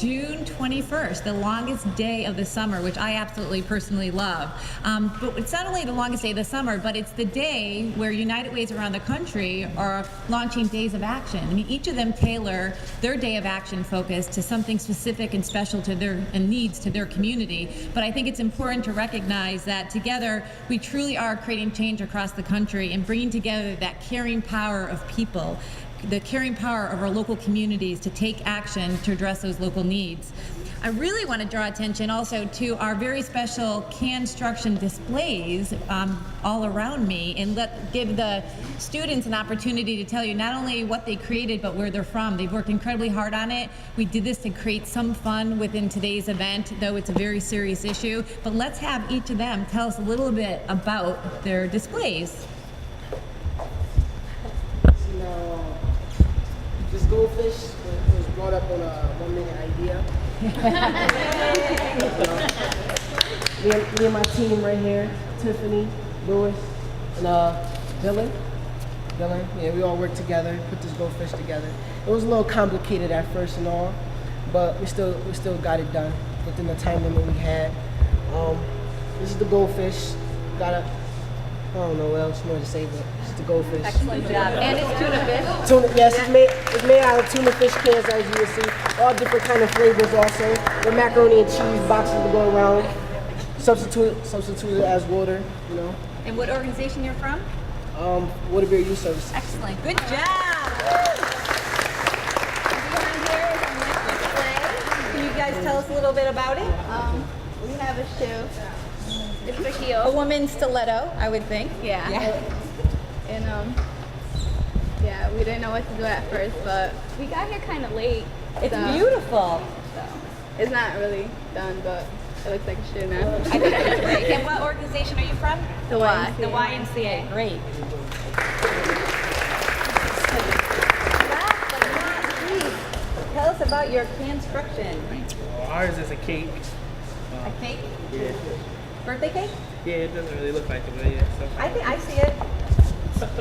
June 21st, the longest day of the summer, which I absolutely personally love. But it's not only the longest day of the summer, but it's the day where United Way's around the country are launching days of action. I mean, each of them tailor their day of action focus to something specific and special to their and needs to their community. But I think it's important to recognize that together we truly are creating change across the country and bringing together that caring power of people, the caring power of our local communities to take action to address those local needs. I really want to draw attention also to our very special Canstruction displays all around me, and give the students an opportunity to tell you not only what they created but where they're from. They've worked incredibly hard on it. We did this to create some fun within today's event, though it's a very serious issue. But let's have each of them tell us a little bit about their displays. This goldfish was brought up on a 1 minute idea. Me and my team right here, Tiffany, Lewis, and Dylan. Yeah, we all worked together, put this goldfish together. It was a little complicated at first and all, but we still got it done within the time limit we had. This is the goldfish. I don't know what else more to say, but it's the goldfish. Excellent job. And it's tuna fish. Yes, it's made out of tuna fish cans, as you can see. All different kind of flavors also. With macaroni and cheese boxes to go around. Substituted as water, you know. And what organization you're from? Waterbury Youth Service. Excellent. Good job. Can you guys tell us a little bit about it? We have a shoe. It's for heel. A woman's stiletto, I would think. Yeah. And yeah, we didn't know what to do at first, but we got here kind of late. It's beautiful. So it's not really done, but it looks like a shoe now. I think it's great. And what organization are you from? The YMCA. The YMCA. Great. Last but not least, tell us about your Canstruction. Well, ours is a cake. A cake? Yeah. Birthday cake? Yeah, it doesn't really look like it, but yeah. So. I think I see it.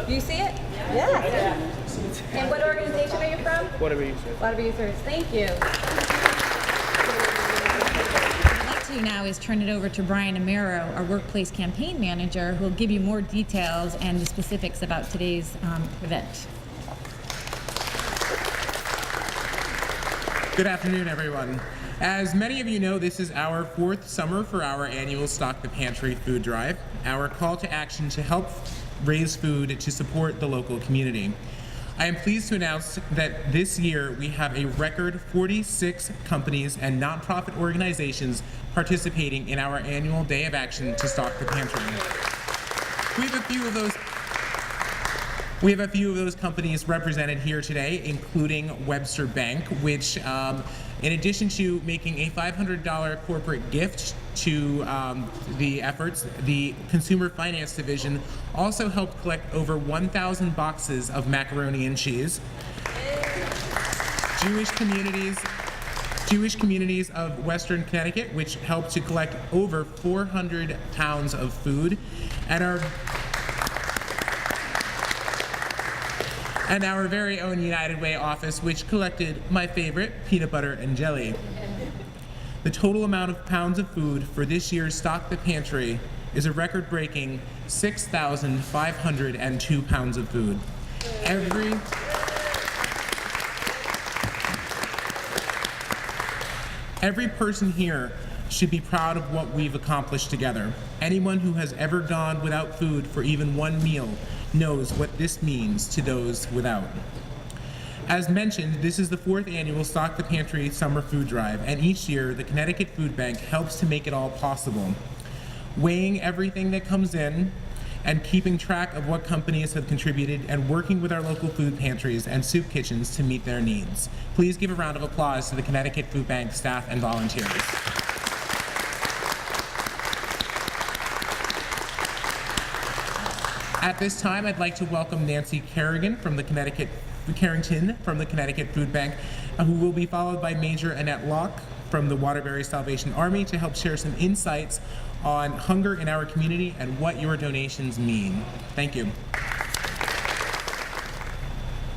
Do you see it? Yes. And what organization are you from? Whatever you say. Waterbury Youth Service. Thank you. What I'd like to do now is turn it over to Brian Amaro, our workplace campaign manager, who will give you more details and the specifics about today's event. Good afternoon, everyone. As many of you know, this is our fourth summer for our annual Stock the Pantry food drive, our call to action to help raise food to support the local community. I am pleased to announce that this year we have a record 46 companies and nonprofit organizations participating in our annual Day of Action to Stock the Pantry. We have a few of those companies represented here today, including Webster Bank, which, in addition to making a $500 corporate gift to the efforts, the Consumer Finance Division also helped collect over 1,000 boxes of macaroni and cheese. Jewish communities of Western Connecticut, which helped to collect over 400 pounds of food, and our very own United Way office, which collected my favorite, peanut butter and jelly. The total amount of pounds of food for this year's Stock the Pantry is a record-breaking 6,502 pounds of food. Every person here should be proud of what we've accomplished together. Anyone who has ever gone without food for even one meal knows what this means to those without. As mentioned, this is the fourth annual Stock the Pantry Summer Food Drive, and each year the Connecticut Food Bank helps to make it all possible. Weighing everything that comes in and keeping track of what companies have contributed and working with our local food pantries and soup kitchens to meet their needs. Please give a round of applause to the Connecticut Food Bank staff and volunteers. At this time, I'd like to welcome Nancy Carrington from the Connecticut Food Bank, who will be followed by Major Annette Locke from the Waterbury Salvation Army to help share some insights on hunger in our community and what your donations mean. Thank you.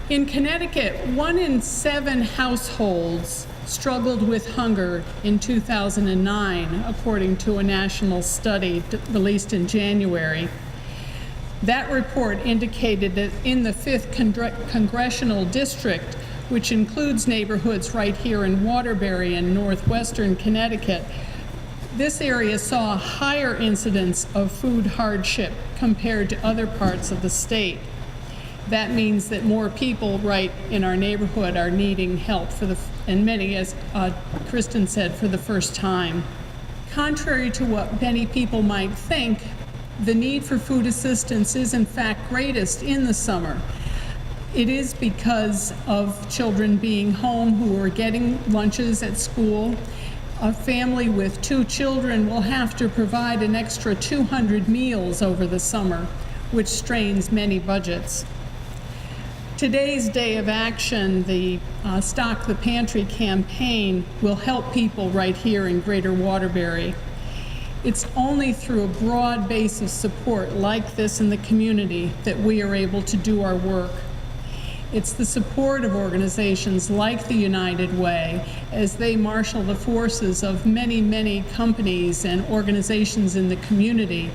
In Connecticut, 1 in 7 households struggled with hunger in 2009, according to a national study released in January. That report indicated that in the 5th congressional district, which includes neighborhoods right here in Waterbury and northwestern Connecticut, this area saw a higher incidence of food hardship compared to other parts of the state. That means that more people right in our neighborhood are needing help and many, as Kristen said, for the first time. Contrary to what many people might think, the need for food assistance is in fact greatest in the summer. It is because of children being home who are getting lunches at school. A family with 2 children will have to provide an extra 200 meals over the summer, which strains many budgets. Today's day of action, the Stock the Pantry campaign, will help people right here in Greater Waterbury. It's only through a broad base of support like this in the community that we are able to do our work. It's the support of organizations like the United Way as they marshal the forces of many, many companies and organizations in the community.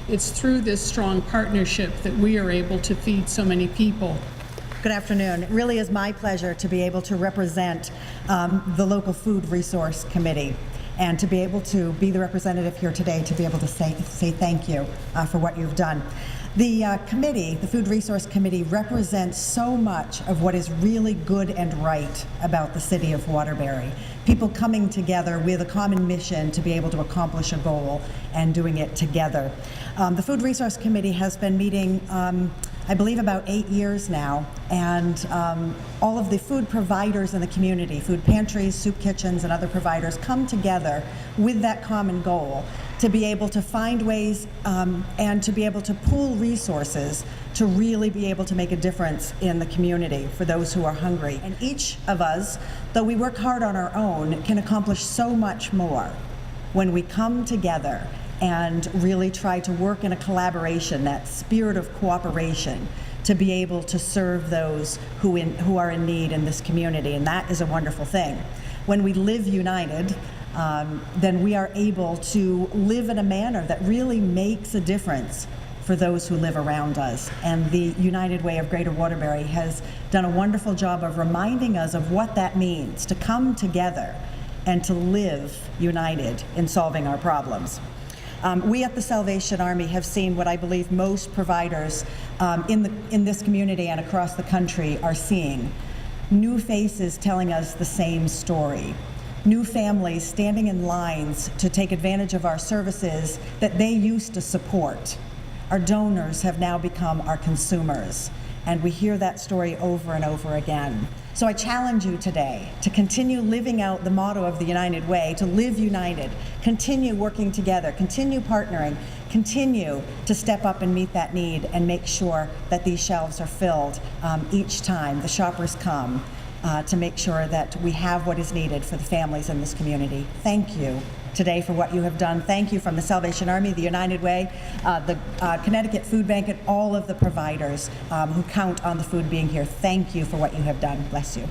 It's through this strong partnership that we are able to feed so many people. Good afternoon. It really is my pleasure to be able to represent the local Food Resource Committee and to be able to be the representative here today to be able to say thank you for what you've done. The committee, the Food Resource Committee, represents so much of what is really good and right about the city of Waterbury. People coming together with a common mission to be able to accomplish a goal and doing it together. The Food Resource Committee has been meeting I believe about 8 years now, and all of the food providers in the community, food pantries, soup kitchens, and other providers come together with that common goal to be able to find ways and to be able to pool resources to really be able to make a difference in the community for those who are hungry. And each of us, though we work hard on our own, can accomplish so much more when we come together and really try to work in a collaboration, that spirit of cooperation, to be able to serve those who are in need in this community. And that is a wonderful thing. When we live united, then we are able to live in a manner that really makes a difference for those who live around us. And the United Way of Greater Waterbury has done a wonderful job of reminding us of what that means, to come together and to live united in solving our problems. We at the Salvation Army have seen what I believe most providers in this community and across the country are seeing. New faces telling us the same story. New families standing in lines to take advantage of our services that they used to support. Our donors have now become our consumers, and we hear that story over and over again. So I challenge you today to continue living out the motto of the United Way, to live united, continue working together, continue partnering, continue to step up and meet that need and make sure that these shelves are filled each time the shoppers come to make sure that we have what is needed for the families in this community. Thank you today for what you have done. Thank you from the Salvation Army, the United Way, the Connecticut Food Bank, and all of the providers who count on the food being here. Thank you for what you have done. Bless you.